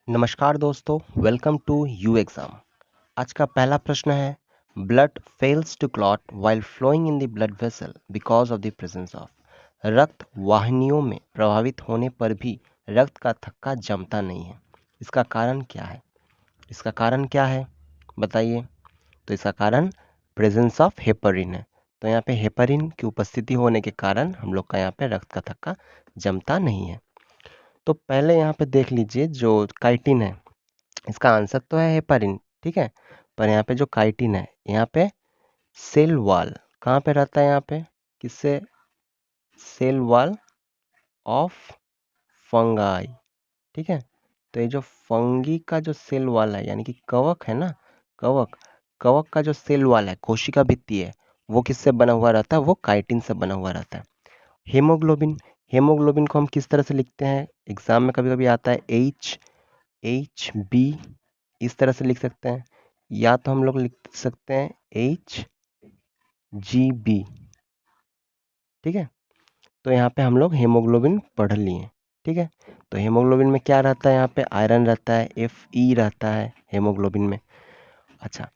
नमस्कार दोस्तों, welcome to you exam. आज का पहला प्रश्न है, blood fails to clot while flowing in the blood vessel because of the presence of. रक्त वाहिनियों में प्रभावित होने पर भी रक्त का थक्का जमता नहीं है। इसका कारण क्या है? इसका कारण क्या है बताइए। तो इसका कारण प्रेजेंस ऑफ हेपरिन है। तो यहाँ पे हेपरिन की उपस्थिति होने के कारण हम लोग का यहाँ पे रक्त का थक्का जमता नहीं है। तो पहले यहाँ पे देख लीजिए, जो काइटिन है इसका आंसर तो है हेपरिन, ठीक है। पर यहाँ पे जो काइटिन है, यहाँ पे सेल वॉल कहाँ पे रहता है? यहाँ पे किससे? सेल वॉल ऑफ फंगाई, ठीक है। तो ये जो फंगी का जो सेल वॉल है, यानी कि कवक है ना, कवक कवक का जो सेल वॉल है, कोशिका भित्ति है, वो किससे बना हुआ रहता है? वो काइटिन से बना हुआ रहता है। हेमोग्लोबिन, हेमोग्लोबिन को हम किस तरह से लिखते हैं? एग्जाम में कभी कभी आता है HB, इस तरह से लिख सकते हैं, या तो हम लोग लिख सकते हैं HGB, ठीक है। तो यहाँ पे हम लोग हेमोग्लोबिन पढ़ लिए, ठीक है। तो हेमोग्लोबिन में क्या रहता है? यहाँ पे आयरन रहता है, Fe रहता है हेमोग्लोबिन में। अच्छा,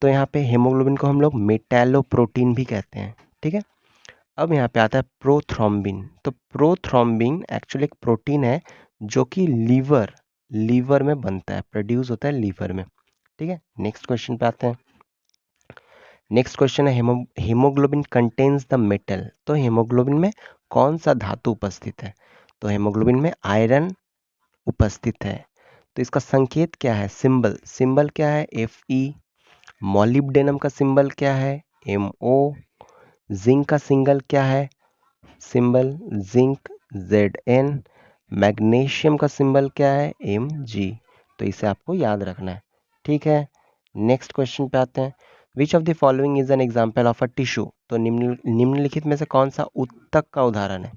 तो यहाँ पे हेमोग्लोबिन को हम लोग मेटालोप्रोटीन भी कहते हैं, ठीक है। अब यहाँ पे आता है प्रोथ्रोम्बिन। तो प्रोथ्रोम्बिन एक्चुअली एक प्रोटीन है जो कि लीवर में बनता है, प्रोड्यूस होता है लीवर में, ठीक है। नेक्स्ट क्वेश्चन पे आते हैं। नेक्स्ट क्वेश्चन है, हीमोग्लोबिन कंटेन्स द मेटल। तो हीमोग्लोबिन में कौन सा धातु उपस्थित है? तो हीमोग्लोबिन में आयरन उपस्थित है। तो इसका संकेत क्या है? सिंबल क्या है? Fe। मॉलिब्डेनम का सिंबल क्या है? Mo। जिंक का सिंगल क्या है? Symbol zinc, Zn। मैग्नीशियम का सिंबल क्या है? Mg। तो इसे आपको याद रखना है, ठीक है। नेक्स्ट क्वेश्चन पे आते हैं। Which of the following is an example of a tissue. तो निम्नलिखित में से कौन सा उत्तक का उदाहरण है?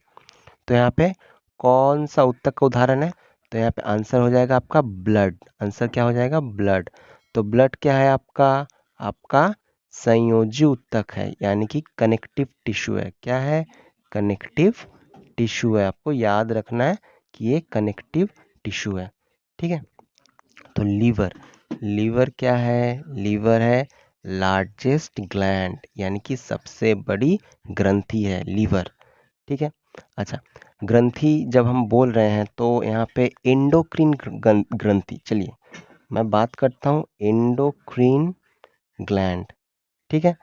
तो यहाँ पे कौन सा उत्तक का उदाहरण है? तो यहाँ पे आंसर हो जाएगा आपका ब्लड। आंसर क्या हो जाएगा? ब्लड। तो ब्लड क्या है आपका? आपका संयोजी उत्तक है, यानी कि कनेक्टिव टिश्यू है। क्या है? कनेक्टिव टिश्यू है। आपको याद रखना है कि ये कनेक्टिव टिश्यू है, ठीक है। तो लीवर क्या है? लीवर है लार्जेस्ट ग्लैंड, यानी कि सबसे बड़ी ग्रंथि है लीवर, ठीक है। अच्छा, ग्रंथि जब हम बोल रहे हैं तो यहाँ पे एंडोक्रीन ग्रंथि, चलिए मैं बात करता हूँ एंडोक्रीन ग्लैंड, ठीक है।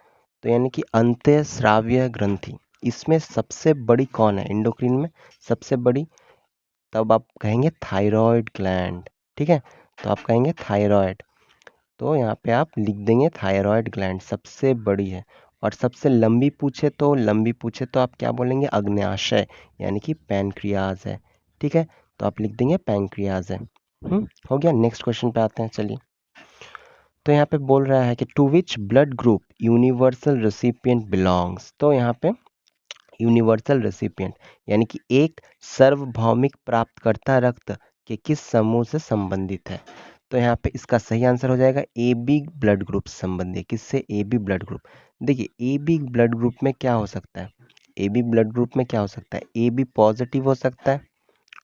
तो यानी कि अंतःस्रावीय ग्रंथि, इसमें सबसे बड़ी कौन है एंडोक्रीन में? सबसे बड़ी, तब आप कहेंगे थायराइड ग्लैंड, ठीक है। तो आप कहेंगे थायराइड, तो यहाँ पे आप लिख देंगे थायराइड ग्लैंड सबसे बड़ी है। और सबसे लंबी पूछे तो आप क्या बोलेंगे? अग्न्याशय, यानी कि पैनक्रियाज है, ठीक है। तो आप लिख देंगे पैनक्रियाज है। हो गया। नेक्स्ट क्वेश्चन पे आते हैं, चलिए। तो यहाँ पे बोल रहा है कि to which blood group universal recipient belongs. तो यहाँ पे यूनिवर्सल रेसिपिएंट यानी कि एक सार्वभौमिक प्राप्तकर्ता रक्त के किस समूह से संबंधित है? तो यहाँ पे इसका सही आंसर हो जाएगा ए बी ब्लड ग्रुप से संबंधित है। किससे? A B blood group. देखिए, ए बी ब्लड ग्रुप में क्या हो सकता है? ए बी ब्लड ग्रुप में क्या हो सकता है? ए बी पॉजिटिव हो सकता है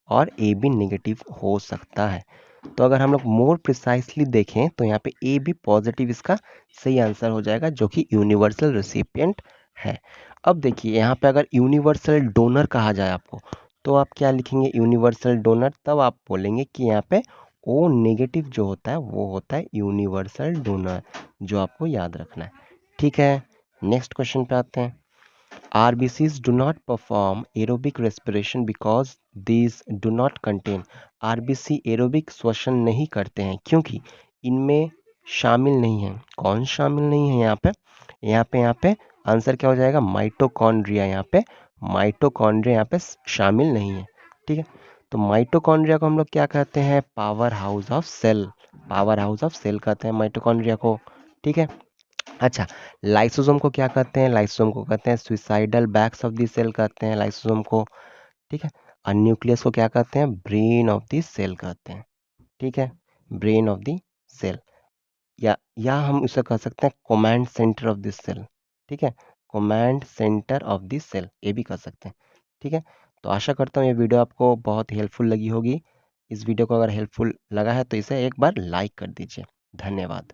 और ए बी नेगेटिव हो सकता है। तो अगर हम लोग मोर प्रिसाइसली देखें तो यहाँ पे ए बी पॉजिटिव इसका सही आंसर हो जाएगा, जो कि यूनिवर्सल रेसिपिएंट है। अब देखिए, यहाँ पे अगर यूनिवर्सल डोनर कहा जाए आपको, तो आप क्या लिखेंगे? Universal donor. तब आप बोलेंगे कि यहाँ पे ओ नेगेटिव जो होता है वो होता है यूनिवर्सल डोनर, जो आपको याद रखना है, ठीक है। नेक्स्ट क्वेश्चन पे आते हैं। RBCs do not perform aerobic respiration because these do not contain। RBC aerobic श्वसन नहीं करते हैं क्योंकि इनमें शामिल नहीं है। कौन शामिल नहीं है यहाँ पे आंसर क्या हो जाएगा? माइटोकॉन्ड्रिया। यहाँ पे शामिल नहीं है, ठीक है। तो माइटोकॉन्ड्रिया को हम लोग क्या कहते हैं? पावर हाउस ऑफ सेल कहते हैं माइटोकॉन्ड्रिया को, ठीक है। अच्छा, लाइसोसोम को क्या कहते हैं? लाइसोसोम को कहते हैं suicidal bags of the cell कहते हैं लाइसोसोम को, ठीक है। और न्यूक्लियस को क्या कहते हैं? ब्रेन ऑफ द सेल कहते हैं, ठीक है। ब्रेन ऑफ द सेल, या हम उसे कह सकते हैं command centre of the cell, ठीक है। Command centre of the cell, ये भी कह सकते हैं, ठीक है। तो आशा करता हूँ ये वीडियो आपको बहुत हेल्पफुल लगी होगी। इस वीडियो को अगर हेल्पफुल लगा है तो इसे एक बार लाइक कर दीजिए। धन्यवाद।